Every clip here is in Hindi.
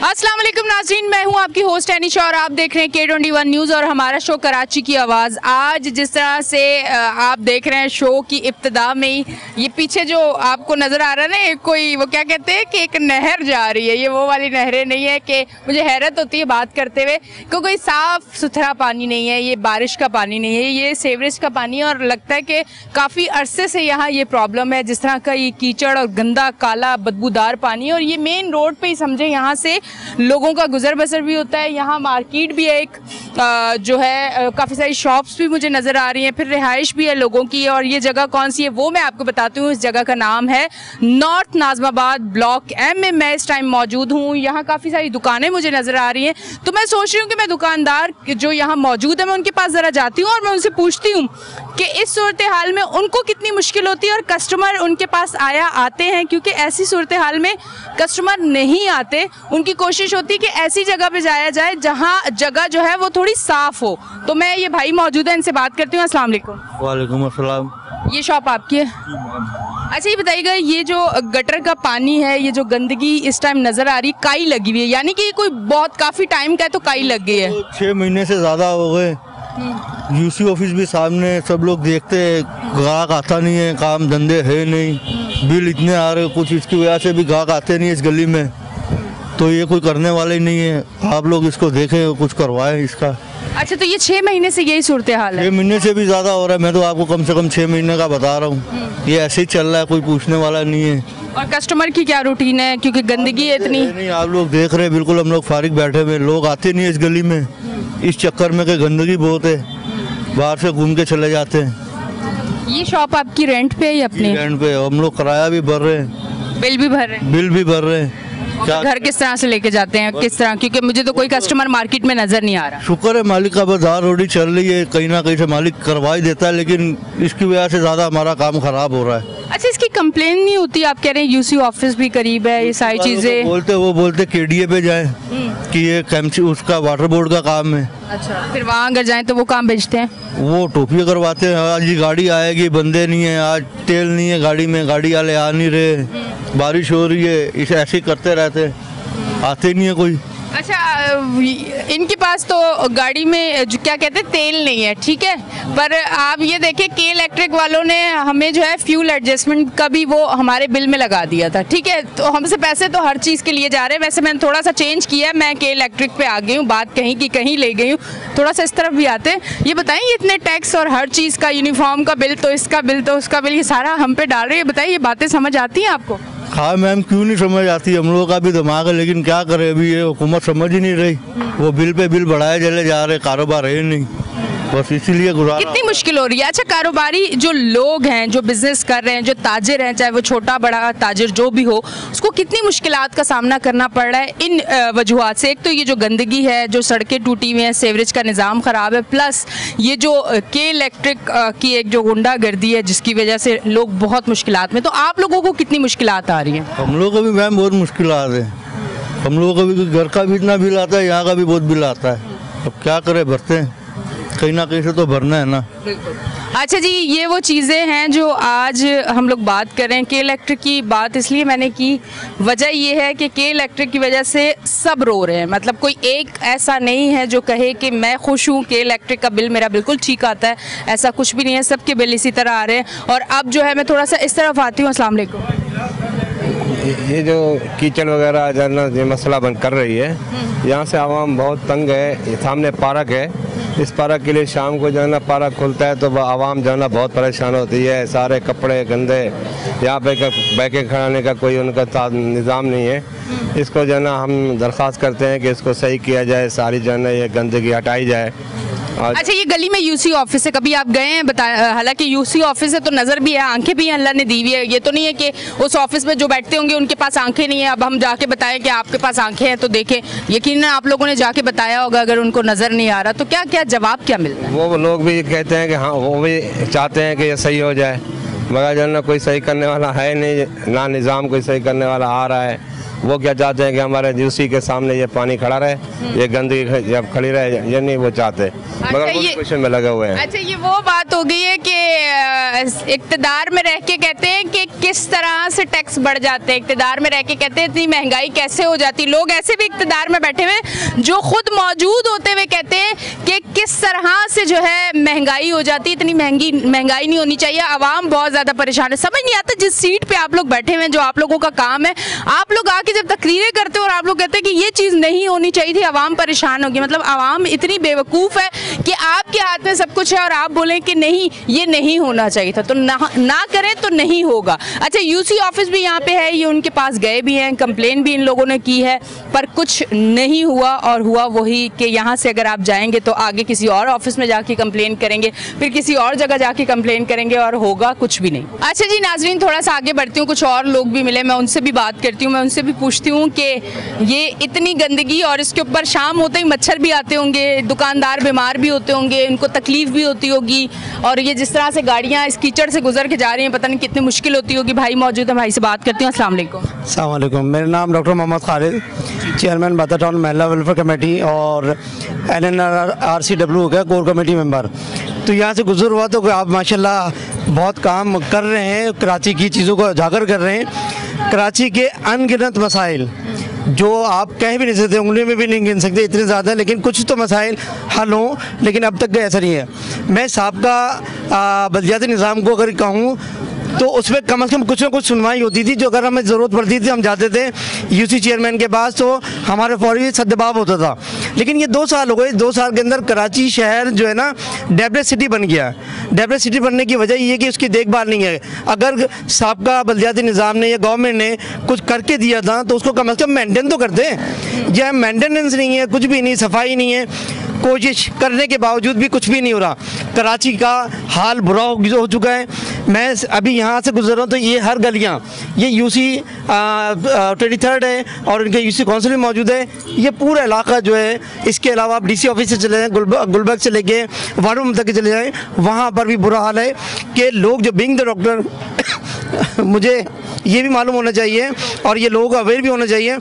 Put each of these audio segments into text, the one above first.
अस्सलाम वालेकुम नाज़रीन, मैं हूं आपकी होस्ट एनिशा और आप देख रहे हैं K21 न्यूज़ और हमारा शो कराची की आवाज़। आज जिस तरह से आप देख रहे हैं शो की इब्तिदा में ही ये पीछे जो आपको नज़र आ रहा है ना, कोई वो क्या कहते हैं कि एक नहर जा रही है। ये वो वाली नहरें नहीं है कि मुझे हैरत होती है बात करते हुए कि कोई साफ़ सुथरा पानी नहीं है, ये बारिश का पानी नहीं है, ये सीवरेज का पानी है। और लगता है कि काफ़ी अरसे से यहाँ ये प्रॉब्लम है, जिस तरह का ये कीचड़ और गंदा काला बदबूदार पानी है। और ये मेन रोड पे ही समझे यहाँ से लोगों का गुजर बसर भी होता है। यहाँ मार्केट भी है एक जो है, काफ़ी सारी शॉप्स भी मुझे नज़र आ रही हैं, फिर रिहाइश भी है लोगों की। और ये जगह कौन सी है वो मैं आपको बताती हूँ। इस जगह का नाम है नॉर्थ नाज़िमाबाद ब्लॉक M में मैं इस टाइम मौजूद हूँ। यहाँ काफ़ी सारी दुकानें मुझे नज़र आ रही हैं, तो मैं सोच रही हूँ कि मैं दुकानदार जो यहाँ मौजूद है मैं उनके पास ज़रा जाती हूँ और मैं उनसे पूछती हूँ कि इस सूरत हाल में उनको कितनी मुश्किल होती है और कस्टमर उनके पास आते हैं, क्योंकि ऐसी सूरत हाल में कस्टमर नहीं आते। उनकी कोशिश होती है कि ऐसी जगह पे जाया जाए जहाँ जगह जो है वो थोड़ी साफ़ हो। तो मैं ये भाई मौजूद है, इनसे बात करती हूँ। अस्सलाम वालेकुम। वालेकुम अस्सलाम। ये शॉप आपकी है? अच्छा, ये बताइएगा, ये जो गटर का पानी है, ये जो गंदगी इस टाइम नज़र आ रही है, काई लगी हुई है, यानी कि कोई बहुत काफ़ी टाइम का है तो काई लग गई है। 6 महीने से ज़्यादा हो गए। यूसी ऑफिस भी सामने, सब लोग देखते हैं, ग्राहक आता नहीं है, काम धंधे है नहीं, बिल इतने आ रहे, कुछ इसकी वजह से भी ग्राहक आते नहीं है इस गली में। तो ये कोई करने वाला ही नहीं है। आप लोग इसको देखें, कुछ करवाएं इसका। अच्छा, तो ये 6 महीने से यही सूरत हाल है? 6 महीने से भी ज़्यादा हो रहा है। मैं तो आपको कम से कम 6 महीने का बता रहा हूँ। ये ऐसे ही चल रहा है, कोई पूछने वाला नहीं है। और कस्टमर की क्या रूटीन है, क्योंकि गंदगी है इतनी? नहीं, आप लोग देख रहे हैं, बिल्कुल हम लोग फारिग बैठे हुए, लोग आते नहीं है इस गली में, इस चक्कर में कि गंदगी बहुत है, बाहर से घूम के चले जाते हैं। ये शॉप आपकी रेंट पे है या अपनी? रेंट पे। हम लोग किराया भी भर रहे हैं, बिल भी भर रहे हैं? बिल भी भर रहे हैं। क्या घर किस तरह से लेके जाते हैं, किस तरह? क्योंकि मुझे तो कोई कस्टमर मार्केट में नजर नहीं आ रहा। शुक्र है मालिक का, बाजार रोडी चल रही है, कहीं ना कहीं से मालिक करवा ही देता है, लेकिन इसकी वजह से ज़्यादा हमारा काम खराब हो रहा है। अच्छा, इसकी कंप्लेन नहीं होती? आप कह रहे हैं यूसी ऑफिस भी करीब है, ये सारी चीजें बोलते KDA पे जाए कि ये KMC उसका वाटर बोर्ड का काम है। अच्छा, फिर वहाँ अगर जाएं तो वो काम भेजते हैं? वो टोपियाँ करवाते हैं। आज ये गाड़ी आएगी, बंदे नहीं है, आज तेल नहीं है गाड़ी में, गाड़ी वाले आ नहीं रहे, बारिश हो रही है, इसे ऐसे ही करते रहते, आते नहीं है कोई। अच्छा, इनके पास तो गाड़ी में जो क्या कहते हैं तेल नहीं है, ठीक है, पर आप ये देखें के इलेक्ट्रिक वालों ने हमें जो है फ्यूल एडजस्टमेंट का भी वो हमारे बिल में लगा दिया था, ठीक है। तो हमसे पैसे तो हर चीज़ के लिए जा रहे हैं। वैसे मैंने थोड़ा सा चेंज किया है, मैं के इलेक्ट्रिक पे आ गई हूँ, बात कहीं की कहीं ले गई हूँ, थोड़ा सा इस तरफ भी आते हैं। ये बताइए, ये इतने टैक्स और हर चीज़ का, यूनिफॉर्म का बिल तो इसका बिल तो उसका बिल, ये सारा हम पे डाल रहे हैं। बताइए, ये बातें समझ आती हैं आपको? हाँ मैम, क्यों नहीं समझ आती, हम लोगों का भी दिमाग है, लेकिन क्या करें, अभी ये हुकूमत समझ ही नहीं रही। वो बिल पे बिल बढ़ाए चले जा रहे, कारोबार है नहीं, बस इसीलिए गुजारा। कितनी मुश्किल हो रही है? अच्छा, कारोबारी जो लोग हैं, जो बिजनेस कर रहे हैं, जो ताजिर हैं, चाहे वो छोटा बड़ा ताजिर जो भी हो, उसको कितनी मुश्किलात का सामना करना पड़ रहा है इन वजूहात से? एक तो ये जो गंदगी है, जो सड़कें टूटी हुई हैं, सीवरेज का निज़ाम ख़राब है, प्लस ये जो के इलेक्ट्रिक की एक जो गुंडागर्दी है जिसकी वजह से लोग बहुत मुश्किलात में। तो आप लोगों को कितनी मुश्किलात आ रही हैं? हम लोगों को भी मैम बहुत मुश्किलात है। हम लोगों को भी घर का भी इतना बिल आता है, यहाँ का भी बहुत बिल आता है। अब क्या करें, भरते हैं, कहीं ना कहीं से तो भरना है ना। अच्छा जी, ये वो चीज़ें हैं जो आज हम लोग बात कर रहे हैं। के इलेक्ट्रिक की बात इसलिए मैंने की, वजह ये है कि के इलेक्ट्रिक की वजह से सब रो रहे हैं। मतलब कोई एक ऐसा नहीं है जो कहे कि मैं खुश हूँ, के इलेक्ट्रिक का बिल मेरा बिल्कुल ठीक आता है, ऐसा कुछ भी नहीं है। सबके बिल इसी तरह आ रहे हैं। और अब जो है मैं थोड़ा सा इस तरफ आती हूँ। अस्सलाम वालेकुम। ये जो कीचड़ वगैरह जो ना ये मसला बन कर रही है, यहाँ से आवाम बहुत तंग है। ये सामने पार्क है, इस पार्क के लिए शाम को जो है ना पार्क खुलता है तो आवाम जो है ना बहुत परेशान होती है। सारे कपड़े गंदे, यहाँ पे बैकें खड़ाने का कोई उनका निज़ाम नहीं है। इसको जो है ना हम दरख्वास्त करते हैं कि इसको सही किया जाए, सारी जो है ना ये गंदगी हटाई जाए। अच्छा, ये गली में यूसी ऑफिस है, कभी आप गए हैं? हालांकि यूसी ऑफिस है तो नज़र भी है, आंखें भी अल्लाह ने दी हुई है। ये तो नहीं है कि उस ऑफिस में जो बैठते होंगे उनके पास आंखें नहीं है। अब हम जाके बताएं कि आपके पास आंखें हैं तो देखें, यकीनन आप लोगों ने जाके बताया होगा। अगर उनको नज़र नहीं आ रहा तो क्या क्या जवाब क्या मिलता है? वो लोग भी कहते हैं कि हाँ, वो भी चाहते हैं कि ये सही हो जाए, मगर जो है ना कोई सही करने वाला है नहीं, ना निज़ाम कोई सही करने वाला आ रहा है। वो क्या चाहते हैं कि हमारे यूसी के सामने ये पानी खड़ा रहे, ये गंदगी जब खड़ी रहे, ये नहीं वो चाहते, मगर वो क्वेश्चन में लगे हुए हैं। अच्छा, ये वो बात हो गई है कि इक़्तिदार में रह के कहते हैं कि किस तरह से टैक्स बढ़ जाते हैं, इक़्तिदार में रह के कहते हैं इतनी महंगाई कैसे हो जाती। लोग ऐसे भी इक़्तिदार में बैठे हुए जो खुद मौजूद होते हुए कहते हैं कि किस तरह से जो है महंगाई हो जाती है, इतनी महंगाई नहीं होनी चाहिए, आवाम बहुत ज़्यादा परेशान है। समझ नहीं आता जिस सीट पे आप लोग बैठे हुए हैं, जो आप लोगों का काम है, आप लोग आके जब तकरीरें करते हो और आप लोग कहते हैं कि ये चीज़ नहीं होनी चाहिए थी, आवाम परेशान होगी। मतलब आवाम इतनी बेवकूफ़ है कि आपके हाथ में सब कुछ है और आप बोलें कि नहीं ये नहीं होना चाहिए था, तो ना करें तो नहीं होगा। अच्छा, यूसी ऑफिस भी यहाँ पे है, ये उनके पास गए भी हैं, कंप्लेन भी इन लोगों ने की है, पर कुछ नहीं हुआ। और हुआ वही कि यहाँ से अगर आप जाएंगे तो आगे किसी और ऑफिस में जाके कंप्लेन करेंगे, फिर किसी और जगह जाके कंप्लेन करेंगे और होगा कुछ भी नहीं। अच्छा जी नाजरीन, थोड़ा सा आगे बढ़ती हूँ, कुछ और लोग भी मिले, मैं उनसे भी बात करती हूँ, मैं उनसे भी पूछती हूँ कि ये इतनी गंदगी और इसके ऊपर शाम होते ही मच्छर भी आते होंगे, दुकानदार बीमार भी होते होंगे, उनको तकलीफ भी होती होगी, और ये जिस तरह से गाड़ियाँ इस कीचड़ से गुजर के जा रही हैं, पता नहीं कितनी मुश्किल होती होगी। भाई मौजूद है, भाई से बात करती हूँ। अस्सलाम वालेकुम। अस्सलाम वालेकुम। मेरा नाम डॉक्टर मोहम्मद खालिद, चेयरमैन बाता टाउन महिला वेलफेयर कमेटी और NNRCW का कोर कमेटी मेंबर। तो यहाँ से गुजर हुआ तो आप माशाल्लाह बहुत काम कर रहे हैं, कराची की चीज़ों को उजागर कर रहे हैं। कराची के अनगिनत मसाइल जो आप कह भी नहीं सकते, उंगली में भी नहीं गिन सकते, इतने ज़्यादा, लेकिन कुछ तो मसाइल हल हों, लेकिन अब तक का ऐसा नहीं है। मैं साहबका बल्दियाती निज़ाम को अगर कहूँ तो उसमें कम से कम कुछ ना कुछ सुनवाई होती थी, जो अगर हमें ज़रूरत पड़ती थी हम जाते थे यूसी चेयरमैन के पास, तो हमारे फौरी सद्दबाब होता था। लेकिन ये 2 साल हो गए, 2 साल के अंदर कराची शहर जो है ना डेवलप सिटी बन गया। डेवलप सिटी बनने की वजह ये कि उसकी देखभाल नहीं है। अगर साहबका बल्दियाती निज़ाम ने या गवर्नमेंट ने कुछ करके दिया था तो उसको कम से कम मेंटेन तो करते हैं। यह मेंटेनेंस नहीं है, कुछ भी नहीं, सफाई नहीं है, कोशिश करने के बावजूद भी कुछ भी नहीं हो रहा। कराची का हाल बुरा हो चुका है। मैं अभी यहाँ से गुजर रहा हूँ तो ये हर गलियाँ, ये यूसी 23rd है और इनके यूसी काउंसिल में मौजूद है। ये पूरा इलाका जो है, इसके अलावा आप DC ऑफिस से चले जाएँ, गुलबर्ग से लेके वार्ड रूम तक चले जाएँ, वहाँ पर भी बुरा हाल है कि लोग जो बीइंग द डॉक्टर मुझे ये भी मालूम होना चाहिए और ये लोगों को अवेयर भी होना चाहिए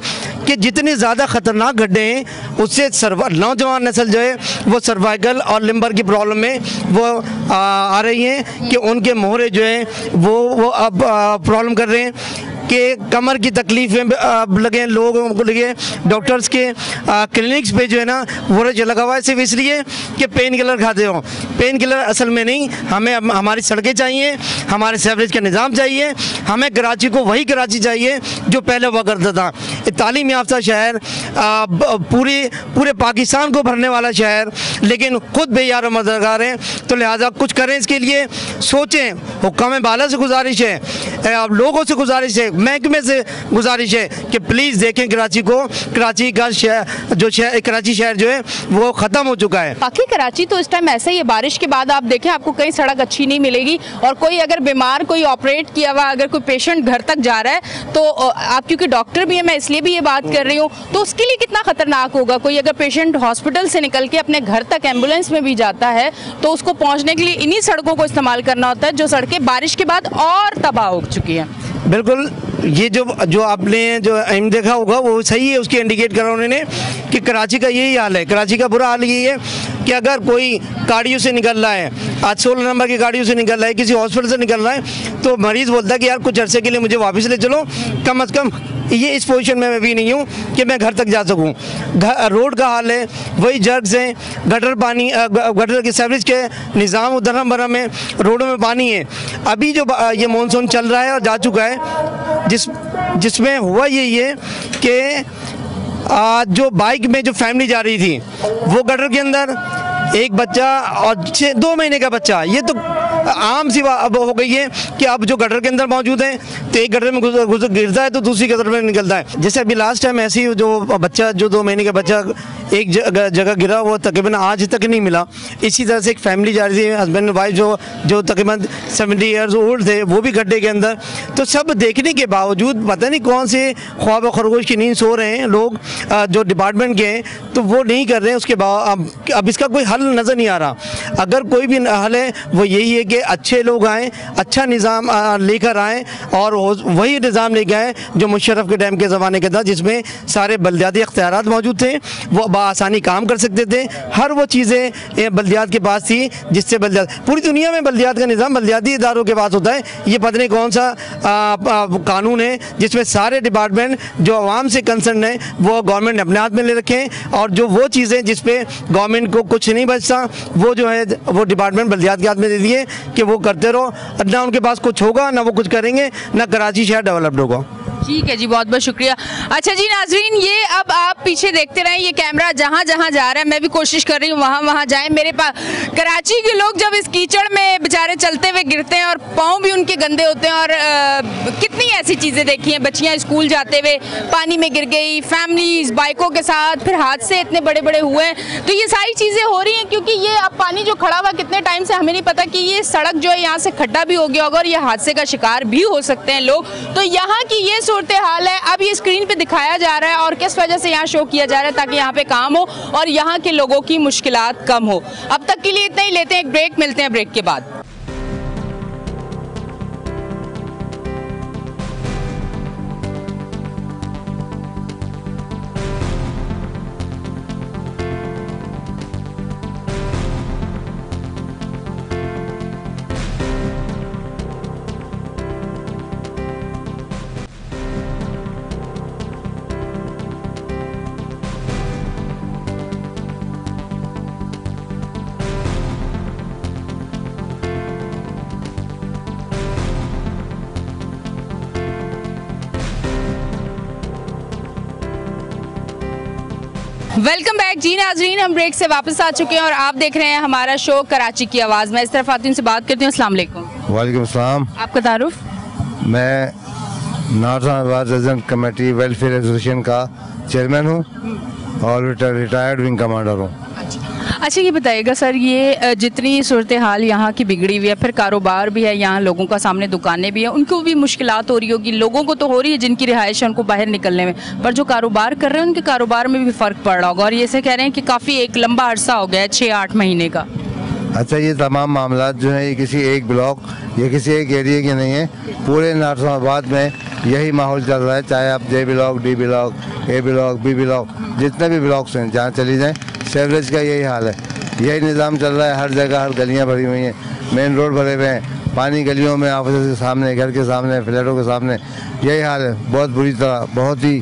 कि जितने ज़्यादा ख़तरनाक गड्ढे हैं उससे नौजवान नस्ल जो है वो सर्वाइकल और लिम्बर की प्रॉब्लम में वो आ रही हैं कि उनके मोहरे जो है वो अब प्रॉब्लम कर रहे हैं कि कमर की तकलीफ़ें लगे, लोगों को लगे। डॉक्टर्स के क्लिनिक्स पे जो है ना वो लगा हुआ है सिर्फ इसलिए कि पेन किलर खाते हो। पेन किलर असल में नहीं, हमें हमारी सड़कें चाहिए, हमारे सेवरेज का निज़ाम चाहिए, हमें कराची को वही कराची चाहिए जो पहले हुआ करता था। तालीम याफ्ता शहर, पूरे पाकिस्तान को भरने वाला शहर, लेकिन खुद बेयार मददगार हैं। तो लिहाजा कुछ करें, इसके लिए सोचें। हुक्काम बाला से गुजारिश है, लोगों से गुजारिश है, महकमे से गुजारिश है कि प्लीज़ देखें कराची को। कराची का कराची शहर जो है वो ख़त्म हो चुका है। बाकी कराची तो इस टाइम ऐसा ही है, बारिश के बाद आप देखें आपको कहीं सड़क अच्छी नहीं मिलेगी, और कोई अगर बीमार, कोई ऑपरेट किया हुआ, अगर कोई पेशेंट घर तक जा रहा है तो आप क्योंकि डॉक्टर भी है, मैं इसलिए भी ये बात कर रही हूँ, तो उसके लिए कितना ख़तरनाक होगा। कोई अगर पेशेंट हॉस्पिटल से निकल के अपने घर तक एम्बुलेंस में भी जाता है तो उसको पहुँचने के लिए इन्हीं सड़कों को इस्तेमाल करना होता है, जो सड़कें बारिश के बाद और तबाह हो चुकी हैं। बिल्कुल, ये जो आपने जो एम देखा होगा वो सही है, उसकी इंडिकेट करा उन्होंने कि कराची का यही हाल है। कराची का बुरा हाल यही है कि अगर कोई गाड़ियों से निकल रहा है, आज 16 नंबर की गाड़ियों से निकल रहा है, किसी हॉस्पिटल से निकल रहा है, तो मरीज़ बोलता है कि यार कुछ अरसे के लिए मुझे वापस ले चलो, कम से कम ये इस पोजीशन में मैं भी नहीं हूँ कि मैं घर तक जा सकूँ। रोड का हाल है वही, जर्ग्स हैं, गटर पानी, गटर के सर्विस के निज़ाम उधरम भरम है, रोडों में पानी है। अभी जो ये मानसून चल रहा है और जा चुका है, जिसमें हुआ यही है कि जो बाइक में जो फैमिली जा रही थी वो गटर के अंदर, एक बच्चा और 2 महीने का बच्चा, ये तो आम सी अब हो गई है कि अब जो गटर के अंदर मौजूद है तो एक गटर में गिरता है तो दूसरी गटर में निकलता है। जैसे अभी लास्ट टाइम ऐसी जो बच्चा, जो 2 महीने का बच्चा एक जगह गिरा, वो तकरीबन आज तक नहीं मिला। इसी तरह से एक फैमिली जा रही थी, हस्बैंड वाइफ जो तकरीबन 70 ईयर्स ओल्ड थे, वो भी गड्ढे के अंदर। तो सब देखने के बावजूद पता नहीं कौन से ख्वाब खरगोश की नींद सो रहे हैं लोग जो डिपार्टमेंट के हैं, तो वो नहीं कर रहे हैं। उसके बाद अब इसका कोई हल नज़र नहीं आ रहा। अगर कोई भी हल है वो यही है कि अच्छे लोग आएँ, अच्छा निज़ाम लेकर आएँ और वही निज़ाम लेके आएँ जो मुशर्रफ के टाइम के ज़माने के था, जिसमें सारे बल्दियाती इख्तियारात मौजूद थे, वो बआसानी काम कर सकते थे। हर वो चीज़ें बल्दियात के पास थी जिससे बल्दियात, पूरी दुनिया में बल्दियात का निज़ाम बल्दियाती इदारों के पास होता है। ये पता नहीं कौन सा कानून है जिसमें सारे डिपार्टमेंट जो आवाम से कंसर्न है वो गवर्नमेंट ने अपने हाथ में ले रखे हैं, और जो वो चीज़ें जिस पे गवर्नमेंट को कुछ नहीं बचता वो जो है वो डिपार्टमेंट बल्दियात के हाथ में दे दिए कि वो करते रहो। ना उनके पास कुछ होगा, ना वो कुछ करेंगे, ना कराची शहर डेवलप्ड होगा। ठीक है जी, बहुत बहुत शुक्रिया। अच्छा जी नाजरीन, ये अब आप पीछे देखते रहें, ये कैमरा जहाँ जहाँ जा रहा है, मैं भी कोशिश कर रही हूँ वहाँ वहाँ जाए। मेरे पास कराची के लोग जब इस कीचड़ में बेचारे चलते हुए गिरते हैं और पाँव भी उनके गंदे होते हैं, और कितनी ऐसी चीज़ें देखी हैं, बच्चियाँ स्कूल जाते हुए पानी में गिर गई, फैमिलीज बाइकों के साथ, फिर हादसे इतने बड़े बड़े हुए हैं। तो ये सारी चीज़ें हो रही हैं क्योंकि ये अब पानी जो खड़ा हुआ कितने टाइम से हमें नहीं पता कि ये सड़क जो है यहाँ से खड्डा भी हो गया होगा और ये हादसे का शिकार भी हो सकते हैं लोग। तो यहाँ की ये सूरत हाल है, अब ये स्क्रीन पे दिखाया जा रहा है और किस वजह से यहाँ शो किया जा रहा है ताकि यहाँ पे काम हो और यहाँ के लोगों की मुश्किलात कम हो। अब तक के लिए इतना ही, लेते हैं एक ब्रेक, मिलते हैं ब्रेक के बाद। वेलकम बैक जी नाजरीन, हम ब्रेक से वापस आ चुके हैं और आप देख रहे हैं हमारा शो कराची की आवाज़। मैं इस तरफ आती हूँ से बात करती हूँ। अस्सलाम वालेकुम। वालेकुम सलाम। आपका तारुफ? मैं नॉर्थ आबाद रेजिडेंट कमेटी वेलफेयर एसोसिएशन का चेयरमैन हूँ और रिटायर्ड विंग कमांडर हूँ। अच्छा ये बताइएगा सर, ये जितनी सूरत हाल यहाँ की बिगड़ी हुई है, फिर कारोबार भी है यहाँ, लोगों का सामने दुकानें भी हैं, उनको भी मुश्किलात हो रही होगी। लोगों को तो हो रही है जिनकी रिहाइश है उनको बाहर निकलने में, पर जो कारोबार कर रहे हैं उनके कारोबार में भी फ़र्क पड़ रहा होगा और ये से कह रहे हैं कि काफ़ी एक लंबा अरसा हो गया है, 6-8 महीने का। अच्छा, ये तमाम मामला जो है ये किसी एक ब्लॉक या किसी एक एरिया के नहीं है, पूरे नॉर्थ आबाद में यही माहौल चल रहा है। चाहे आप जे ब्लॉक, डी ब्लॉक, ए ब्लॉक, बी ब्लॉक, जितने भी ब्लॉक्स हैं जहाँ चली जाएँ, सेवरेज का यही हाल है, यही निज़ाम चल रहा है। हर जगह हर गलियाँ भरी हुई हैं, मेन रोड भरे हुए हैं, पानी गलियों में, ऑफिस के सामने, घर के सामने, फ्लैटों के सामने, यही हाल है। बहुत बुरी तरह, बहुत ही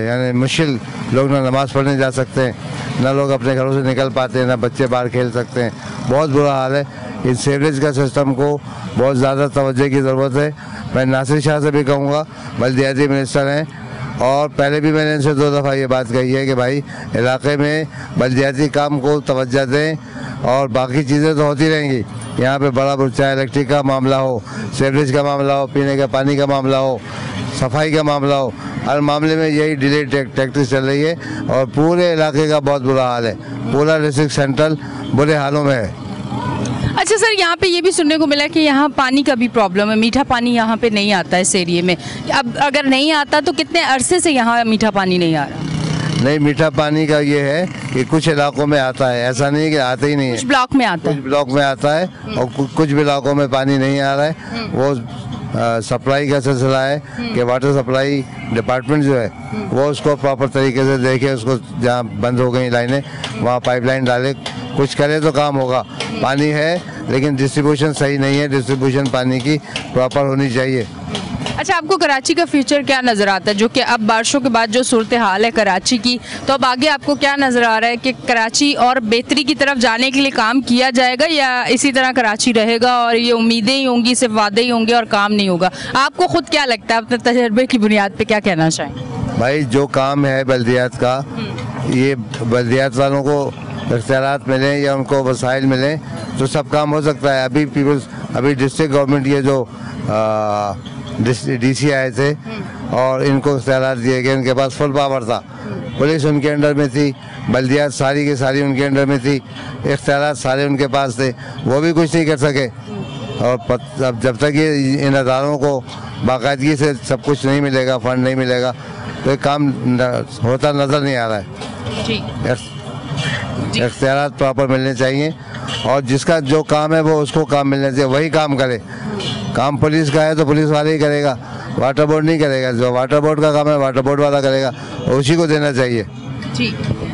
यानी मुश्किल, लोग ना नमाज़ पढ़ने जा सकते हैं, ना लोग अपने घरों से निकल पाते हैं, ना बच्चे बाहर खेल सकते हैं। बहुत बुरा हाल है। इस सीवरेज का सिस्टम को बहुत ज़्यादा तवज्जो की ज़रूरत है। मैं नासिर शाह से भी कहूँगा, बल्दियाती मिनिस्टर हैं और पहले भी मैंने इनसे 2 दफ़ा ये बात कही है कि भाई इलाके में बल्दियाती काम को तवज्जो दें और बाकी चीज़ें तो होती रहेंगी। यहाँ पे बड़ा चाहे इलेक्ट्रिक का मामला हो, सीवरेज का मामला हो, पीने का पानी का मामला हो, सफाई का मामला हो, हर मामले में यही डिले टैक्टिस चल रही है और पूरे इलाके का बहुत बुरा हाल है। पूरा डिस्ट्रिक्ट सेंट्रल बुरे हालों में है। अच्छा सर, यहाँ पे ये भी सुनने को मिला कि यहाँ पानी का भी प्रॉब्लम है, मीठा पानी यहाँ पे नहीं आता है इस एरिए में। अब अगर नहीं आता तो कितने अरसे से यहाँ मीठा पानी नहीं आ रहा? नहीं, मीठा पानी का ये है कि कुछ इलाकों में आता है, ऐसा नहीं है कि आता ही नहीं है। कुछ ब्लॉक में आता है, कुछ ब्लॉक में आता है और कुछ इलाकों में पानी नहीं आ रहा है। वो सप्लाई का सिलसिला है कि वाटर सप्लाई डिपार्टमेंट जो है वो उसको प्रॉपर तरीके से देखे, उसको जहाँ बंद हो गई लाइनें वहाँ पाइपलाइन डाले, कुछ करे तो काम होगा। पानी है लेकिन डिस्ट्रीब्यूशन सही नहीं है, डिस्ट्रीब्यूशन पानी की प्रॉपर होनी चाहिए। अच्छा, आपको कराची का फ्यूचर क्या नज़र आता है, जो कि अब बारिशों के बाद जो सूरत हाल है कराची की, तो अब आगे आपको क्या नज़र आ रहा है कि कराची और बेहतरी की तरफ जाने के लिए काम किया जाएगा या इसी तरह कराची रहेगा और ये उम्मीदें ही होंगी, सिर्फ वादे ही होंगे और काम नहीं होगा? आपको खुद क्या लगता है, अपने तजर्बे की बुनियाद पर क्या कहना चाहें? भाई जो काम है बल्दियात का, ये बल्दियात वालों को इख्तियारात मिलें या उनको वसाइल मिलें तो सब काम हो सकता है। अभी डिस्ट्रिक्ट गवर्नमेंट ये जो डीसी आए थे और इनको इख्तियारात दिए गए, इनके पास फुल पावर था, पुलिस उनके अंडर में थी, बल्दियात सारी की सारी उनके अंडर में थी, इख्तियारात सारे उनके पास थे, वो भी कुछ नहीं कर सके। और अब जब तक ये इन अदारों को बाकायदगी से सब कुछ नहीं मिलेगा, फंड नहीं मिलेगा, तो काम होता नज़र नहीं आ रहा है। इख्तियारात प्रॉपर मिलने चाहिए और जिसका जो काम है वो उसको काम मिलना चाहिए, वही काम करे। काम पुलिस का है तो पुलिस वाले ही करेगा, वाटर बोर्ड नहीं करेगा। जो वाटर बोर्ड का काम है वाटर बोर्ड वाला करेगा, उसी को देना चाहिए।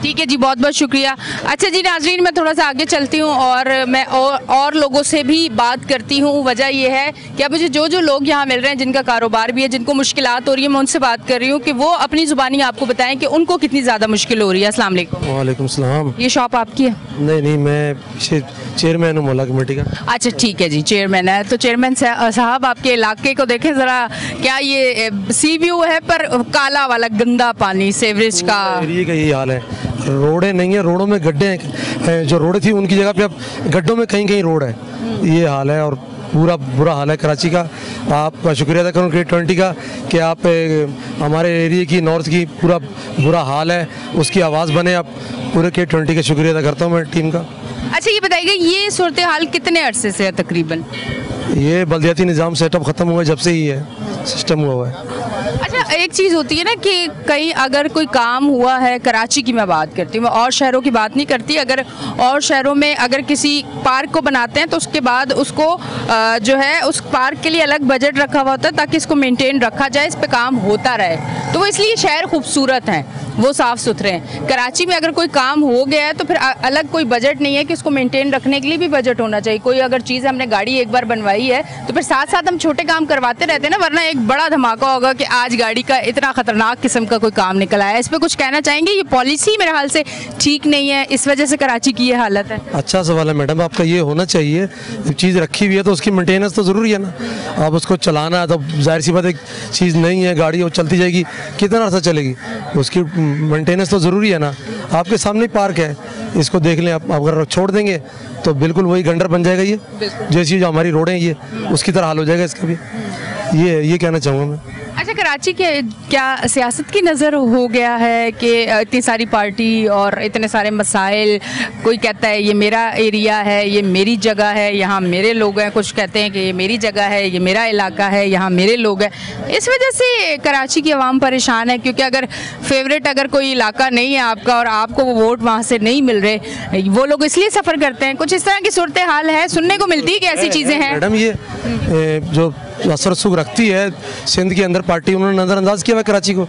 ठीक है जी, बहुत बहुत शुक्रिया। अच्छा जी नाज़रीन, मैं थोड़ा सा आगे चलती हूँ और मैं और लोगों से भी बात करती हूँ। वजह यह है कि अब मुझे जो लोग यहाँ मिल रहे हैं जिनका कारोबार भी है, जिनको मुश्किलात हो रही है, मैं उनसे बात कर रही हूँ कि वो अपनी ज़ुबानी आपको बताएं कि उनको कितनी ज़्यादा मुश्किल हो रही है। अस्सलाम वालेकुम। वालेकुम सलाम। ये शॉप आपकी है? नहीं, मैं चेयरमैन हूँ मोहल्ला कमेटी का। अच्छा ठीक है जी, चेयरमैन है। तो चेयरमैन साहब, आपके इलाके को देखें ज़रा, क्या ये सी व्यू है पर काला वाला गंदा पानी, सीवरेज का? एरिया का यही हाल है, रोडें नहीं है, रोडों में गड्ढे हैं। जो रोडें थी उनकी जगह पे अब गड्ढों में कहीं कहीं रोड है। ये हाल है और पूरा बुरा हाल है कराची का। आपका शुक्रिया अदा करूँ K20 का कि आप हमारे एरिया की, नॉर्थ की पूरा बुरा हाल है उसकी आवाज़ बने। आप पूरे K20 का शुक्रिया अदा करता हूँ मैं टीम का। अच्छा ये बताइएगा, ये सूरत हाल कितने अरसे से है तकरीबन? ये बल्दियाती निज़ाम सेटअप ख़त्म हुआ जब से ही है सिस्टम हुआ हुआ है। अच्छा एक चीज़ होती है ना कि कहीं अगर कोई काम हुआ है, कराची की मैं बात करती हूँ, मैं और शहरों की बात नहीं करती, अगर और शहरों में अगर किसी पार्क को बनाते हैं तो उसके बाद उसको जो है उस पार्क के लिए अलग बजट रखा हुआ होता है ताकि इसको मेंटेन रखा जाए, इस पे काम होता रहे। तो वो इसलिए शहर खूबसूरत हैं, वो साफ़ सुथरे हैं। कराची में अगर कोई काम हो गया है तो फिर अलग कोई बजट नहीं है कि उसको मेंटेन रखने के लिए भी बजट होना चाहिए। कोई अगर चीज़ हमने गाड़ी एक बार बनवाई है तो फिर साथ साथ हम छोटे काम करवाते रहते हैं ना, वरना एक बड़ा धमाका होगा कि आज गाड़ी का इतना खतरनाक किस्म का कोई काम निकल आया। इस पर कुछ कहना चाहेंगे? ये पॉलिसी मेरे हाल से ठीक नहीं है, इस वजह से कराची की ये हालत है। अच्छा सवाल है मैडम आपका, ये होना चाहिए। जब चीज़ रखी हुई है तो उसकी मेंटेनेंस तो ज़रूरी है ना। अब उसको चलाना है तो जाहिर सी बात एक चीज़ नहीं है, गाड़ी वो चलती जाएगी, कितना अर्सा चलेगी, उसकी मेंटेनेंस तो ज़रूरी है ना। आपके सामने पार्क है, इसको देख लें आप, अगर छोड़ देंगे तो बिल्कुल वही गंडर बन जाएगा। ये जैसी जो हमारी रोडें ये उसकी तरह हाल हो जाएगा इसका भी। ये कहना चाहूँगा मैं। अच्छा कराची के क्या सियासत की नज़र हो गया है कि इतनी सारी पार्टी और इतने सारे मसाइल, कोई कहता है ये मेरा एरिया है, ये मेरी जगह है, यहाँ मेरे लोग हैं, कुछ कहते हैं कि ये मेरी जगह है, ये मेरा इलाका है, यहाँ मेरे लोग हैं। इस वजह से कराची की आवाम परेशान है, क्योंकि अगर फेवरेट अगर कोई इलाका नहीं है आपका और आपको वो वोट वहाँ से नहीं मिल रहे, वो लोग इसलिए सफ़र करते हैं। कुछ इस तरह की सूरत हाल है, सुनने को मिलती है कि ऐसी चीज़ें हैं। मैडम ये जो असर सुख रखती है सिंध के अंदर पार्टी, उन्होंने नज़रअंदाज किया हुआ कराची को।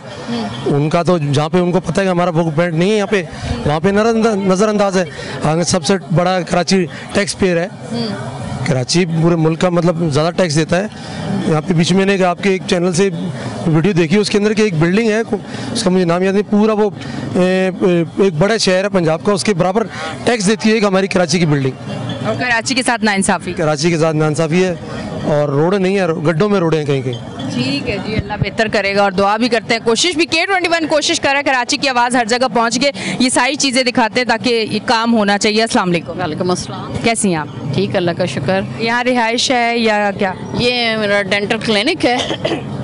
उनका तो जहाँ पे उनको पता है कि हमारा वोट बैंक नहीं है यहाँ पे, वहाँ पे नज़रअंदाज है। आगे सबसे बड़ा कराची टैक्स पेयर है। कराची पूरे मुल्क का मतलब ज़्यादा टैक्स देता है। यहाँ पे बीच में आपके एक चैनल से वीडियो देखी, उसके अंदर की एक बिल्डिंग है, उसका मुझे नाम याद नहीं, पूरा वो एक बड़ा शहर है पंजाब का, उसके बराबर टैक्स देती है एक हमारी कराची की बिल्डिंग। और कराची के साथ नाइंसाफ़ी, कराची के साथ नाइंसाफ़ी है और रोडें नहीं है, गड्ढों में रोडें हैं कहीं कहीं। ठीक है जी, अल्लाह बेहतर करेगा और दुआ भी करते हैं। कोशिश भी K21 कोशिश कर रहा है कराची की आवाज़ हर जगह पहुंच के ये सारी चीज़ें दिखाते हैं ताकि ये काम होना चाहिए। अस्सलाम वालेकुम। वालेकुम अस्सलाम। कैसी हैं आप? ठीक, अल्लाह का शुक्र। यहाँ रिहाइश है या क्या? ये मेरा डेंटल क्लिनिक है,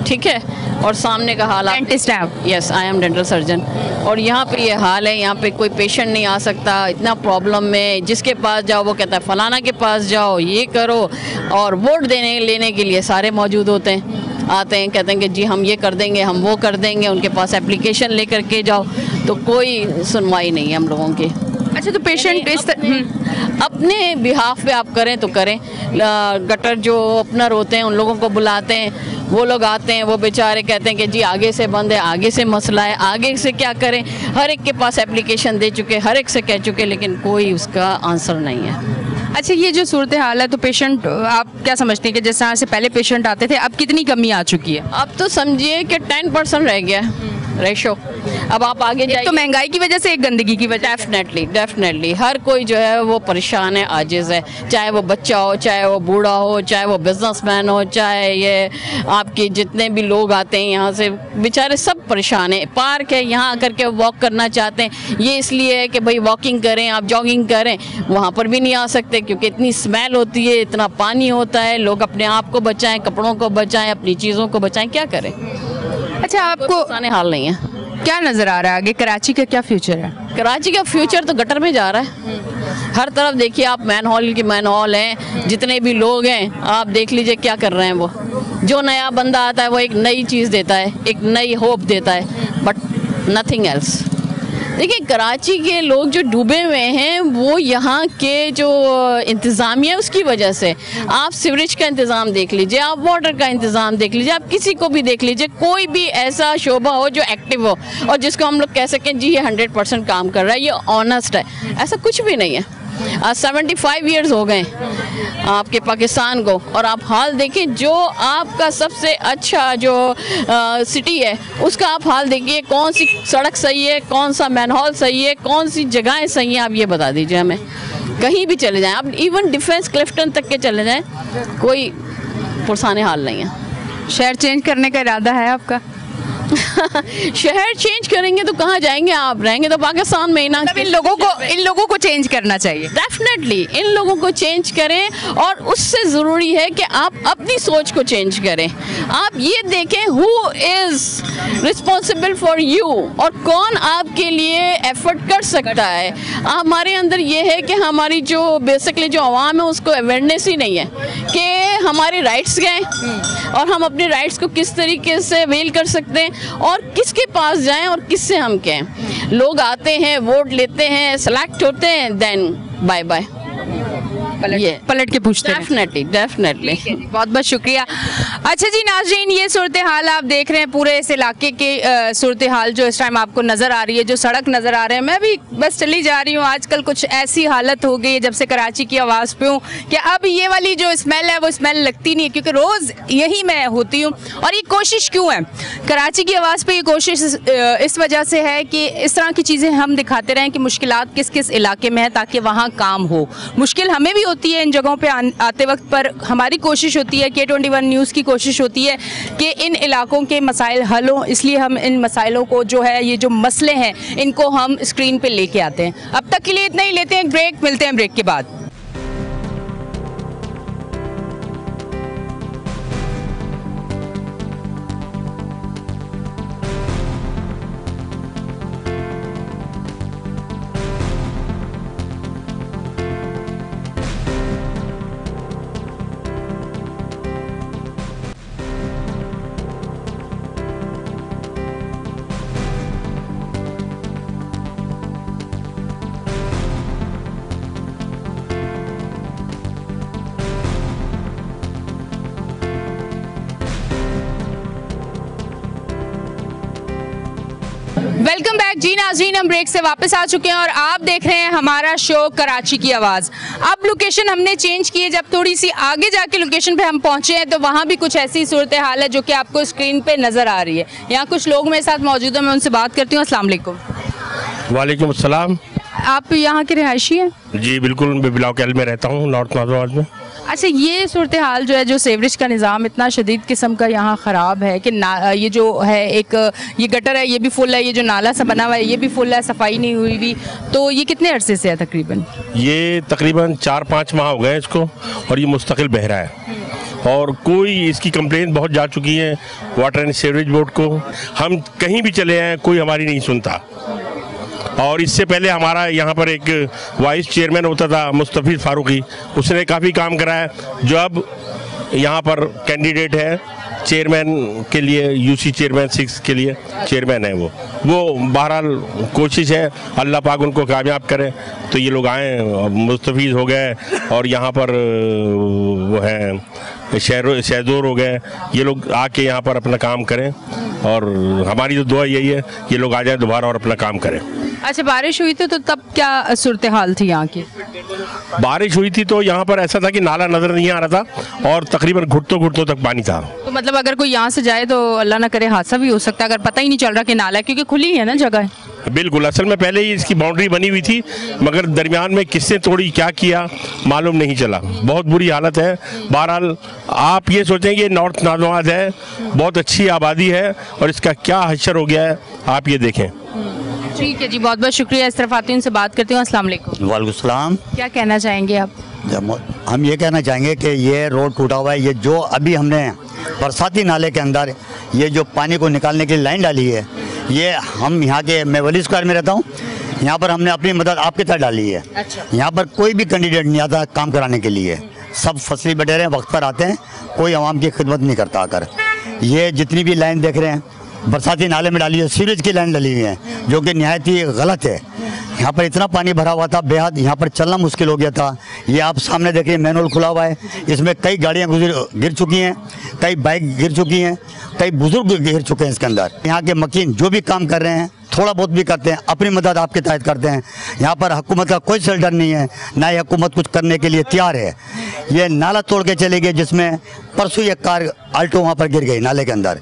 ठीक है, और सामने का हाल डेंटिस्ट हैं आप? Yes, I am dental surgeon. और यहाँ पे ये हाल है, यहाँ पे कोई पेशेंट नहीं आ सकता, इतना प्रॉब्लम में जिसके पास जाओ वो कहता है फलाना के पास जाओ, ये करो। और वोट लेने के लिए सारे मौजूद होते हैं, आते हैं, कहते हैं कि जी हम ये कर देंगे, हम वो कर देंगे, उनके पास एप्लीकेशन लेकर के जाओ, तो कोई सुनवाई नहीं है हम लोगों की। अच्छा तो पेशेंट इस अपने बिहाफ पे आप करें तो करें। गटर जो ओपनर होते हैं उन लोगों को बुलाते हैं, वो लोग आते हैं, वो बेचारे कहते हैं कि जी आगे से बंद है, आगे से मसला है, आगे से क्या करें। हर एक के पास एप्लीकेशन दे चुके, हर एक से कह चुके, लेकिन कोई उसका आंसर नहीं है। अच्छा ये जो सूरत हाल है तो पेशेंट आप क्या समझते हैं कि जिस तरह से पहले पेशेंट आते थे अब कितनी कमी आ चुकी है? अब तो समझिए कि 10% रह गया रेशो। अब आप आगे जाइए तो महंगाई की वजह से, एक गंदगी की वजह। डेफिनेटली हर कोई जो है वो परेशान है, आजिज़ है, चाहे वो बच्चा हो, चाहे वो बूढ़ा हो, चाहे वो बिजनेसमैन हो, चाहे ये आपके जितने भी लोग आते हैं यहाँ से, बेचारे सब परेशान है। पार्क है, यहाँ आकर के वॉक करना चाहते हैं, ये इसलिए है कि भाई वॉकिंग करें, आप जॉगिंग करें, वहाँ पर भी नहीं आ सकते क्योंकि इतनी स्मेल होती है, इतना पानी होता है। लोग अपने आप को बचाएं, कपड़ों को बचाएं, अपनी चीज़ों को बचाएं, क्या करें। अच्छा आपको आने हाल नहीं है। क्या नज़र आ रहा है आगे कराची का क्या फ्यूचर है? कराची का फ्यूचर तो गटर में जा रहा है। हर तरफ देखिए आप, मैन हॉल हैं, जितने भी लोग हैं आप देख लीजिए क्या कर रहे हैं। वो जो नया बंदा आता है वो एक नई चीज़ देता है, एक नई होप देता है, बट नथिंग एल्स। देखिए, कराची के लोग जो डूबे हुए हैं वो यहाँ के जो इंतज़ामिया उसकी वजह से। आप सीवरेज का इंतज़ाम देख लीजिए, आप वाटर का इंतज़ाम देख लीजिए, आप किसी को भी देख लीजिए, कोई भी ऐसा शोबा हो जो एक्टिव हो और जिसको हम लोग कह सकें जी ये 100% काम कर रहा है, ये ऑनेस्ट है, ऐसा कुछ भी नहीं है। 75 ईयर्स हो गए आपके पाकिस्तान को, और आप हाल देखें, जो आपका सबसे अच्छा जो सिटी है उसका आप हाल देखिए, कौन सी सड़क सही है, कौन सा मैनहोल सही है, कौन सी जगहें सही हैं, आप ये बता दीजिए हमें। कहीं भी चले जाएं आप, इवन डिफेंस क्लिफ्टन तक के चले जाएं, कोई पुरसाने हाल नहीं है। शहर चेंज करने का इरादा है आपका? शहर चेंज करेंगे तो कहाँ जाएंगे आप? रहेंगे तो पाकिस्तान में ही ना। इन लोगों को चेंज करना चाहिए। डेफिनेटली इन लोगों को चेंज करें, और उससे ज़रूरी है कि आप अपनी सोच को चेंज करें। आप ये देखें who is responsible for you, और कौन आपके लिए एफर्ट कर सकता है। हमारे अंदर ये है कि हमारी जो बेसिकली जो आवाम है उसको अवेयरनेस ही नहीं है कि हमारे राइट्स क्या हैं और हम अपने राइट्स को किस तरीके से अवेल कर सकते हैं और किसके पास जाएं और किससे हम कहें। लोग आते हैं, वोट लेते हैं, सेलेक्ट होते हैं, देन बाय बाय पलट के पूछते हैं। डेफिनेटली बहुत बहुत शुक्रिया। अच्छा जी नाज़रीन, ये सूरत हाल आप देख रहे हैं, पूरे इस इलाके के सूरत हाल जो इस टाइम आपको नज़र आ रही है, जो सड़क नज़र आ रहे हैं। मैं भी बस चली जा रही हूँ, आजकल कुछ ऐसी हालत हो गई है जब से कराची की आवाज़ पे हूँ कि अब ये वाली जो स्मेल है वो स्मेल लगती नहीं है, क्योंकि रोज़ यही मैं होती हूँ। और ये कोशिश क्यों है कराची की आवाज़ पे? ये कोशिश इस वजह से है कि इस तरह की चीज़ें हम दिखाते रहें कि मुश्किलात किस किस इलाके में है, ताकि वहाँ काम हो। मुश्किल हमें भी होती है इन जगहों पे आते वक्त, पर हमारी कोशिश होती है, K21 न्यूज़ की कोशिश होती है कि इन इलाकों के मसाइल हल हों। इसलिए हम इन मसाइलों को जो है, ये जो मसले हैं, इनको हम स्क्रीन पे लेके आते हैं। अब तक के लिए इतना ही, लेते हैं ब्रेक, मिलते हैं ब्रेक के बाद। वेलकम बैक जी नाज़रीन, हम ब्रेक से वापस आ चुके हैं और आप देख रहे हैं हमारा शो कराची की आवाज़। अब लोकेशन हमने चेंज की है, जब थोड़ी सी आगे जाके लोकेशन पे हम पहुंचे हैं तो वहाँ भी कुछ ऐसी सूरत हाल है जो कि आपको स्क्रीन पे नज़र आ रही है। यहाँ कुछ लोग मेरे साथ मौजूद हैं, मैं उनसे बात करती हूँ। अस्सलाम वालेकुम। वालेकुम अस्सलाम। आप यहाँ के रिहायशी हैं? जी बिल्कुल, मैं बिलाव कैल में रहता हूँ, नॉर्थ नाज़रवाद में। अच्छा, ये सूरत हाल जो है, जो सीवरेज का निज़ाम इतना शदीद किस्म का यहाँ ख़राब है कि ये जो है एक ये गटर है, ये भी फुल है, ये जो नाला सा बना हुआ है ये भी फुल है, सफाई नहीं हुई भी। तो ये कितने अरसे से है तकरीबन? ये तकरीबन 4-5 माह हो गए इसको, और ये मुस्तकिल बह रहा है, और कोई इसकी कंप्लेंट बहुत जा चुकी है वाटर एंड सीवरेज बोर्ड को। हम कहीं भी चले आए, कोई हमारी नहीं सुनता। और इससे पहले हमारा यहाँ पर एक वाइस चेयरमैन होता था मुस्तफीज़ फारूकी, उसने काफ़ी काम कराया। जो अब यहाँ पर कैंडिडेट है चेयरमैन के लिए, यूसी चेयरमैन 6 के लिए चेयरमैन है वो बहरहाल कोशिश है, अल्लाह पाक उनको कामयाब करे। तो ये लोग आए, मुस्तफीज़ हो गए, और यहाँ पर वो है शहदोर हो गए, ये लोग आके यहाँ पर अपना काम करें, और हमारी तो दुआ यही है कि ये लोग आ जाए दोबारा और अपना काम करें। अच्छा, बारिश हुई थी तो तब क्या सूरत हाल थी यहाँ की? बारिश हुई थी तो यहाँ पर ऐसा था कि नाला नज़र नहीं आ रहा था, और तकरीबन घुटनों तक पानी था। तो मतलब अगर कोई यहाँ से जाए तो अल्लाह ना करे हादसा भी हो सकता है, अगर पता ही नहीं चल रहा कि नाला है, क्योंकि खुली है ना जगह। बिल्कुल, असल में पहले ही इसकी बाउंड्री बनी हुई थी, मगर दरमियान में किसने तोड़ी, क्या किया, मालूम नहीं चला। बहुत बुरी हालत है। बहरहाल आप ये सोचें कि नॉर्थ नाज़रवाद है, बहुत अच्छी आबादी है, और इसका क्या हश्र हो गया है आप ये देखें। ठीक है जी, बहुत बहुत शुक्रिया। इस तरफ आती हूँ, उनसे बात करती हूँ। अस्सलाम वालेकुम। वालेकुम सलाम। क्या कहना चाहेंगे आप? हम ये कहना चाहेंगे कि ये रोड टूटा हुआ है, ये जो अभी हमने बरसाती नाले के अंदर ये जो पानी को निकालने की लाइन डाली है, ये हम यहाँ के, मैं वली स्क्वायर में रहता हूँ, यहाँ पर हमने अपनी मदद आपके तहत डाली है। अच्छा। यहाँ पर कोई भी कैंडिडेट नहीं आता काम कराने के लिए, सब फसली बटेरे वक्त पर आते हैं, कोई आवाम की खिदमत नहीं करता आकर। ये जितनी भी लाइन देख रहे हैं बरसाती नाले में डाली है, सीवरेज की लाइन डली हुई है, जो कि निहायत ही गलत है। यहाँ पर इतना पानी भरा हुआ था, बेहद यहाँ पर चलना मुश्किल हो गया था। ये आप सामने देखिए, मैनहोल खुला हुआ है, इसमें कई गाड़ियाँ गिर चुकी हैं, कई बाइक गिर चुकी हैं, कई बुजुर्ग गिर चुके हैं इसके अंदर। यहाँ के मकीन जो भी काम कर रहे हैं, थोड़ा बहुत भी करते हैं, अपनी मदद आपके तहत करते हैं। यहाँ पर हुकूमत का कोई शेल्टर नहीं है, ना ही हुकूमत कुछ करने के लिए तैयार है। ये नाला तोड़ के चले गए, जिसमें परसों एक कार अल्टो वहाँ पर गिर गई नाले के अंदर,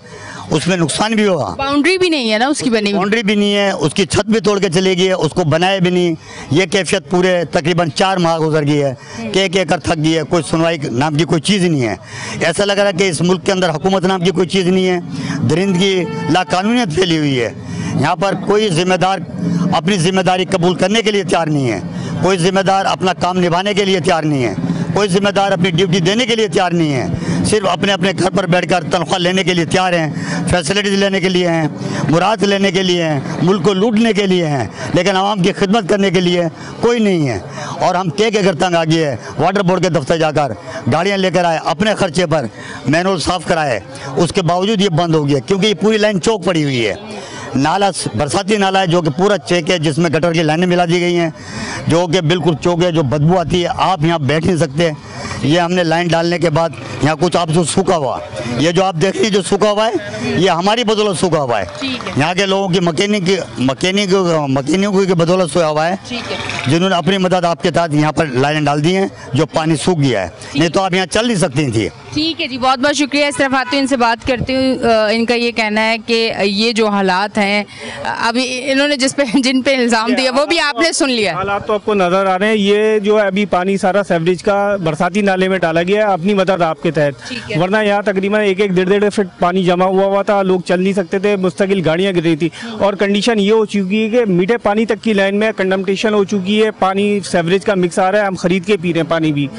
उसमें नुकसान भी हुआ। बाउंड्री भी नहीं है ना उसकी बनी, बाउंड्री भी नहीं है, उसकी छत भी तोड़ के चली गई है, उसको बनाए भी नहीं। ये कैफियत पूरे तकरीबन 4 माह गुजर गई है कि एक कर थक गई है, कोई सुनवाई नाम की कोई चीज़ नहीं है। ऐसा लग रहा है कि इस मुल्क के अंदर हुकूमत नाम की कोई चीज़ नहीं है, दरिंदगी लाकानूनियत फैली हुई है। यहाँ पर कोई जिम्मेदार अपनी जिम्मेदारी कबूल करने के लिए तैयार नहीं है, कोई जिम्मेदार अपना काम निभाने के लिए तैयार नहीं है, कोई जिम्मेदार अपनी ड्यूटी देने के लिए तैयार नहीं है। सिर्फ अपने अपने घर पर बैठकर तनख्वाह लेने के लिए तैयार हैं, फैसिलिटीज़ लेने के लिए हैं, मुराद लेने के लिए हैं, मुल्क को लूटने के लिए हैं, लेकिन आवाम की खिदमत करने के लिए कोई नहीं है। और हम के अगर तंग आ गए, वाटर बोर्ड के दफ्तर जाकर गाड़ियाँ लेकर आए, अपने खर्चे पर मैनहोल साफ़ कराए, उसके बावजूद ये बंद हो गया, क्योंकि ये पूरी लाइन चौक पड़ी हुई है। नाला बरसाती नाला है जो कि पूरा चेक है, जिसमें गटर की लाइनें मिला दी गई हैं, जो कि बिल्कुल चौक है, जो बदबू आती है, आप यहाँ बैठ नहीं सकते। ये हमने लाइन डालने के बाद यहाँ कुछ आप जो सूखा हुआ, ये जो आप देख रहे हैं जो सूखा हुआ है, ये हमारी बदौलत सूखा हुआ है। यहाँ के लोगों की मकीनियों की बदौलत सूखा हुआ है, जिन्होंने अपनी मदद आपके तहत यहाँ पर लाइनें डाल दी हैं, जो पानी सूख गया है, नहीं तो आप यहाँ चल नहीं सकती थी। ठीक है जी, बहुत बहुत शुक्रिया। इस तरफ आती हूँ, इनसे बात करती हूँ। इनका ये कहना है कि ये जो हालात हैं, अभी इन्होंने जिन पे इल्ज़ाम दिया वो भी आपने सुन लिया। हालात तो आपको नज़र आ रहे हैं। ये जो है अभी पानी सारा सीवरेज का बरसाती नाले में डाला गया है, अपनी मदद आपके तहत, वरना यहाँ तकरीबन 1-1, 1.5 फीट पानी जमा हुआ था, लोग चल नहीं सकते थे, मुस्तकिल गाड़ियाँ गिर रही थी। और कंडीशन ये हो चुकी है कि मीठे पानी तक की लाइन में कंडमटेशन हो चुकी है, पानी सीवरेज का मिक्स आ रहा है, हम खरीद के पी रहे हैं पानी भी,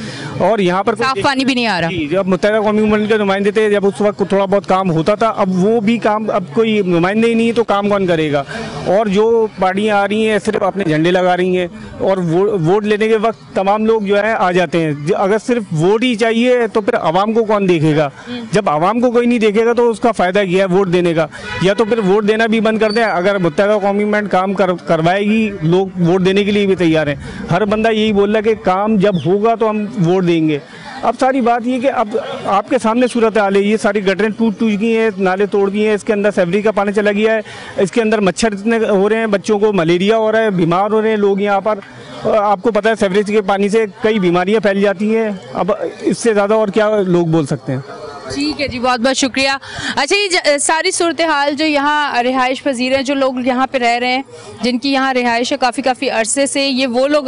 और यहाँ पर साफ पानी भी नहीं आ रहा। जब मुत्तहिदा कौमी उम्मत के नुमाइंदे थे, जब उस वक्त थोड़ा बहुत काम होता था, अब वो भी काम, अब कोई नुमाइंदे ही नहीं है तो काम कौन करेगा। और जो पार्टियाँ आ रही हैं सिर्फ अपने झंडे लगा रही हैं, और वोट लेने के वक्त तमाम लोग जो है आ जाते हैं। अगर सिर्फ वोट ही चाहिए तो फिर आवाम को कौन देखेगा? जब आवाम को कोई नहीं देखेगा तो उसका फ़ायदा क्या है वोट देने का? या तो फिर वोट देना भी बंद कर दें। अगर मुत्तहिदा कौमी उम्मत काम करवाएगी, लोग वोट देने के लिए भी तैयार हैं। हर बंदा यही बोल रहा है कि काम जब होगा तो हम वोट देंगे। अब सारी बात ये कि अब आपके सामने सूरत हाल है, ये सारी गटरें टूट गई हैं, नाले तोड़ दिए हैं, इसके अंदर सीवरेज का पानी चला गया है, इसके अंदर मच्छर इतने हो रहे हैं, बच्चों को मलेरिया हो रहा है, बीमार हो रहे हैं लोग यहाँ पर। आपको पता है सीवरेज के पानी से कई बीमारियाँ फैल जाती हैं। अब इससे ज़्यादा और क्या लोग बोल सकते हैं। ठीक है जी, बहुत बहुत शुक्रिया। अच्छा, ये सारी सूरत हाल जो यहाँ रिहाइश पजीर हैं, जो लोग यहाँ पे रह रहे हैं, जिनकी यहाँ रिहाइश है काफ़ी अरसे से, ये वो लोग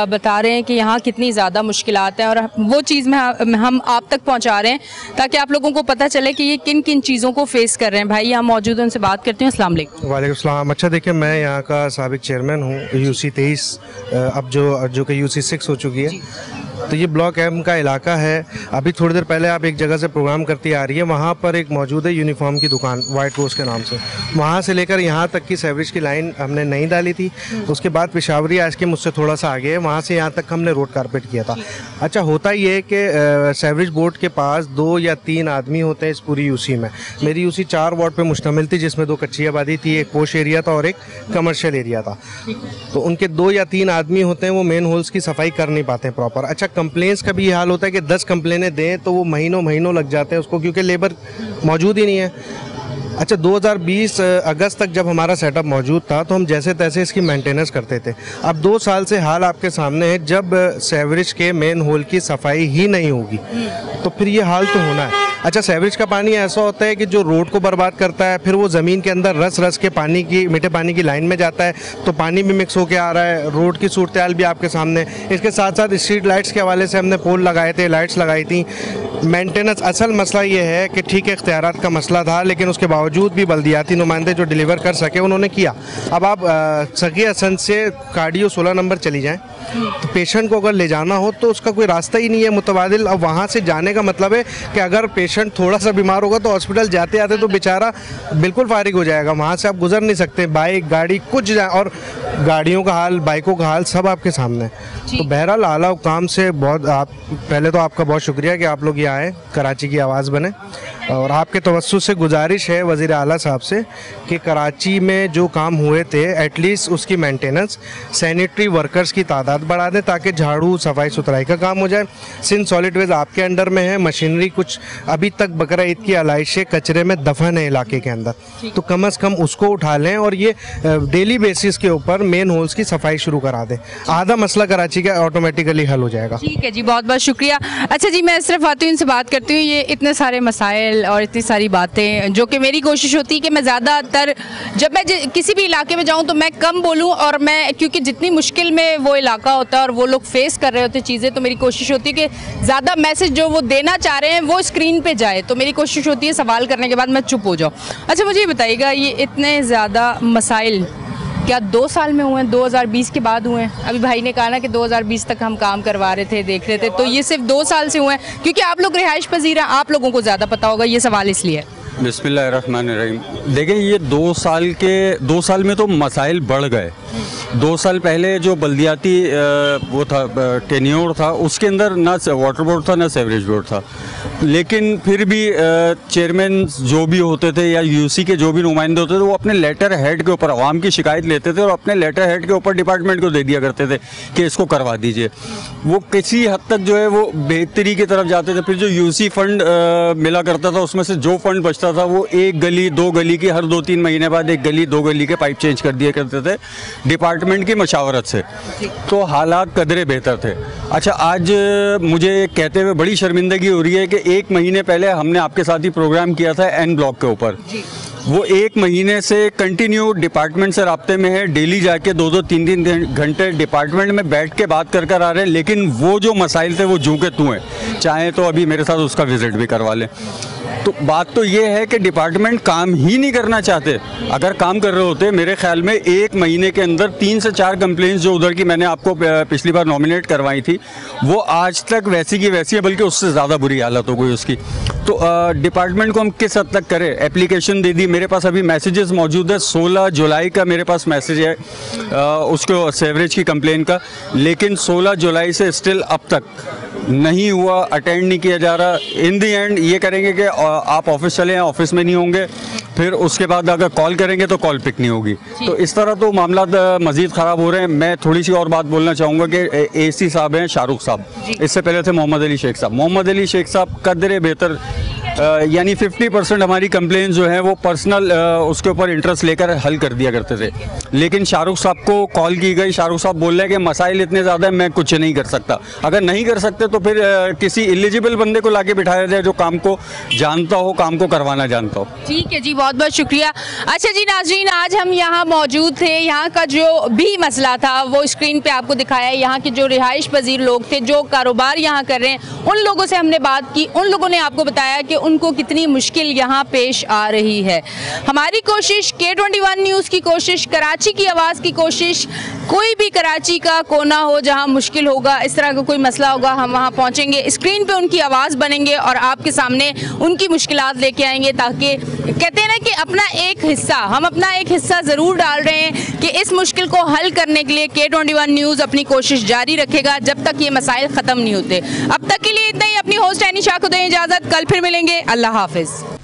बता रहे हैं कि यहाँ कितनी ज़्यादा मुश्किलात हैं, और वो चीज़ में हम आप तक पहुँचा रहे हैं ताकि आप लोगों को पता चले कि ये किन किन चीज़ों को फेस कर रहे हैं। भाई यहाँ मौजूद हैं, उनसे बात करते हैं। अस्सलाम वालेकुम। वालेकुम सलाम। अच्छा देखिए, मैं यहाँ का साबिक चेयरमैन हूँ, UC 23 अब जो कि UC 6 हो चुकी है। तो ये ब्लॉक M का इलाका है। अभी थोड़ी देर पहले आप एक जगह से प्रोग्राम करती आ रही है, वहाँ पर एक मौजूद है यूनिफॉर्म की दुकान, वाइट रोज के नाम से। वहाँ से लेकर यहाँ तक की सीवरेज की लाइन हमने नहीं डाली थी। उसके बाद पेशावरी आज के मुझसे थोड़ा सा आगे है, वहाँ से यहाँ तक हमने रोड कारपेट किया था। अच्छा, होता ये है कि सीवरेज बोर्ड के पास 2 या 3 आदमी होते हैं इस पूरी UC में। मेरी UC 4 वार्ड पर मुश्तमिल थी, जिसमें 2 कच्ची आबादी थी, एक पोश एरिया था और एक कमर्शियल एरिया था। तो उनके 2 या 3 आदमी होते हैं, वो मेन होल्स की सफाई कर नहीं पाते हैं प्रॉपर। अच्छा, कंप्लेंट्स का भी ये हाल होता है कि 10 कंप्लेनें दें तो वो महीनों लग जाते हैं उसको, क्योंकि लेबर मौजूद ही नहीं है। अच्छा, 2020 अगस्त तक जब हमारा सेटअप मौजूद था तो हम जैसे तैसे इसकी मेंटेनेंस करते थे। अब 2 साल से हाल आपके सामने है, जब सीवरेज के मेन होल की सफाई ही नहीं होगी तो फिर ये हाल तो होना है। अच्छा, सीवरेज का पानी ऐसा होता है कि जो रोड को बर्बाद करता है, फिर वो ज़मीन के अंदर रस के पानी की, मीठे पानी की लाइन में जाता है, तो पानी भी मिक्स होकर आ रहा है। रोड की सूरत हाल भी आपके सामने। इसके साथ साथ स्ट्रीट लाइट्स के हवाले से हमने पोल लगाए थे, लाइट्स लगाई थी। मेंटेनेंस, असल मसला ये है कि ठीक है, इख्तियारात का मसला था, लेकिन उसके बावजूद भी बल्दियाती नुमाइंदे जो डिलीवर कर सके उन्होंने किया। अब आप सगी हसन से कार्डियो 16 नंबर चली जाएँ, तो पेशेंट को अगर ले जाना हो तो उसका कोई रास्ता ही नहीं है मुतबादिल। अब वहाँ से जाने का मतलब है कि अगर पेशेंट थोड़ा सा बीमार होगा तो हॉस्पिटल जाते आते तो बेचारा बिल्कुल फारिग हो जाएगा, वहाँ से आप गुजर नहीं सकते। बाइक गाड़ी कुछ और गाड़ियों का हाल, बाइकों का हाल सब आपके सामने है। तो बहरहाल आला हुकाम से बहुत पहले तो आपका बहुत शुक्रिया कि आप लोग यहाँ आए, कराची की आवाज़ बने। और आपके तवज्जुह से गुजारिश है वज़ीर आला साहब से कि कराची में जो काम हुए थे एटलीस्ट उसकी मेंटेनेंस, सैनिटरी वर्कर्स की तादाद बढ़ा दें ताकि झाड़ू सफाई सुथराई का काम हो जाए। सिंध सॉलिड वेस्ट आपके अंडर में है, मशीनरी कुछ अभी तक बकरा ईद की आलाइशें कचरे में दफन है इलाके के अंदर, तो कम से कम उसको उठा लें और ये डेली बेसिस के ऊपर मेन होल्स की सफाई शुरू करा दें। आधा मसला कराची का ऑटोमेटिकली हल हो जाएगा। ठीक है जी, बहुत बहुत शुक्रिया। अच्छा जी, मैं सिर्फ खातून से बात करती हूँ, ये इतने सारे मसाइल और इतनी सारी बातें जो कि मेरी कोशिश होती है कि मैं ज़्यादातर जब मैं किसी भी इलाके में जाऊँ तो मैं कम बोलूँ, और मैं क्योंकि जितनी मुश्किल में वो इलाका होता है और वो लोग फेस कर रहे होते चीज़ें, तो मेरी कोशिश होती है कि ज़्यादा मैसेज जो वो देना चाह रहे हैं वो स्क्रीन पे जाए। तो मेरी कोशिश होती है सवाल करने के बाद मैं चुप हो जाऊँ। अच्छा मुझे ये बताइएगा, ये इतने ज़्यादा मसाइल क्या 2 साल में हुए हैं, 2020 के बाद हुए हैं? अभी भाई ने कहा ना कि 2020 तक हम काम करवा रहे थे, देख रहे थे, तो ये सिर्फ 2 साल से हुए हैं? क्योंकि आप लोग रिहाइश पजीर हैं, आप लोगों को ज़्यादा पता होगा, ये सवाल इसलिए। बिस्मिल्लाहिर्रहमानिर्रहीम। देखिए ये 2 साल में तो मसाइल बढ़ गए। 2 साल पहले जो बल्दियाती वो था टेन्योर था, उसके अंदर ना वाटर बोर्ड था ना सीवरेज बोर्ड था, लेकिन फिर भी चेयरमैन जो भी होते थे या यूसी के जो भी नुमाइंदे होते थे वो अपने लेटर हेड के ऊपर आवाम की शिकायत लेते थे और अपने लेटर हेड के ऊपर डिपार्टमेंट को दे दिया करते थे कि इसको करवा दीजिए। वो किसी हद तक जो है वो बेहतरी की तरफ जाते थे। फिर जो यूसी फंड मिला करता था उसमें से जो फंड बचता था वो 1 गली 2 गली की हर 2-3 महीने बाद 1 गली 2 गली के पाइप चेंज कर दिया करते थे डिपार्टमेंट की मशावरत से, तो हालात कदरे बेहतर थे। अच्छा आज मुझे कहते हुए बड़ी शर्मिंदगी हो रही है कि 1 महीने पहले हमने आपके साथ ही प्रोग्राम किया था एन ब्लॉक के ऊपर, वो 1 महीने से कंटिन्यू डिपार्टमेंट से राब्ते में है, डेली जाके 2-2 3-3 घंटे डिपार्टमेंट में बैठ के बात कर आ रहे हैं, लेकिन वो जो मसाइल थे वो जूं के तूं हैं। चाहे तो अभी मेरे साथ उसका विजिट भी करवा लें। तो बात तो ये है कि डिपार्टमेंट काम ही नहीं करना चाहते। अगर काम कर रहे होते, मेरे ख्याल में 1 महीने के अंदर 3 से 4 कंप्लेंट्स जो उधर की मैंने आपको पिछली बार नॉमिनेट करवाई थी वो आज तक वैसी की वैसी है, बल्कि उससे ज़्यादा बुरी हालत हो गई उसकी। तो डिपार्टमेंट को हम किस हद तक करें? एप्लीकेशन दे दी, मेरे पास अभी मैसेजेस मौजूद है, 16 जुलाई का मेरे पास मैसेज है उसको सेवरेज की कंप्लेन का, लेकिन 16 जुलाई से स्टिल अब तक नहीं हुआ, अटेंड नहीं किया जा रहा। इन दी एंड ये करेंगे कि आप ऑफिस चले हैं, ऑफिस में नहीं होंगे, फिर उसके बाद अगर कॉल करेंगे तो कॉल पिक नहीं होगी। तो इस तरह तो मामला मज़ीद ख़राब हो रहे हैं। मैं थोड़ी सी और बात बोलना चाहूँगा कि एसी साहब हैं शाहरुख साहब, इससे पहले थे मोहम्मद अली शेख साहब। मोहम्मद अली शेख साहब कदरे बेहतर, यानी 50% हमारी कंप्लेंट जो है वो पर्सनल उसके ऊपर इंटरेस्ट लेकर हल कर दिया करते थे, लेकिन शाहरुख साहब को कॉल की गई, शाहरुख साहब बोल रहे हैं कि मसाइल इतने ज़्यादा है मैं कुछ नहीं कर सकता। अगर नहीं कर सकते तो फिर किसी एलिजिबल बंदे को लाके बिठाया जाए जो काम को जानता हो, काम को करवाना जानता हो। ठीक है जी, बहुत बहुत शुक्रिया। अच्छा जी नाज़रीन, आज हम यहाँ मौजूद थे, यहाँ का जो भी मसला था वो स्क्रीन पे आपको दिखाया। यहाँ के जो रिहाइश पजीर लोग थे, जो कारोबार यहाँ कर रहे हैं, उन लोगों से हमने बात की, उन लोगों ने आपको बताया कि उनको कितनी मुश्किल यहाँ पेश आ रही है। हमारी कोशिश, K21 न्यूज़ की कोशिश, कराची की आवाज़ की कोशिश, कोई भी कराची का कोना हो जहाँ मुश्किल होगा, इस तरह का कोई मसला होगा, हम वहाँ पहुँचेंगे, स्क्रीन पे उनकी आवाज़ बनेंगे और आपके सामने उनकी मुश्किलात लेके आएंगे, ताकि कहते हैं ना कि अपना एक हिस्सा, हम अपना एक हिस्सा ज़रूर डाल रहे हैं कि इस मुश्किल को हल करने के लिए K21 न्यूज़ अपनी कोशिश जारी रखेगा जब तक ये मसाइल ख़त्म नहीं होते। अब तक के लिए इतना ही। अपनी होस्ट एनी शाह को दें इजाज़त, कल फिर मिलेंगे। अल्लाह हाफिज़।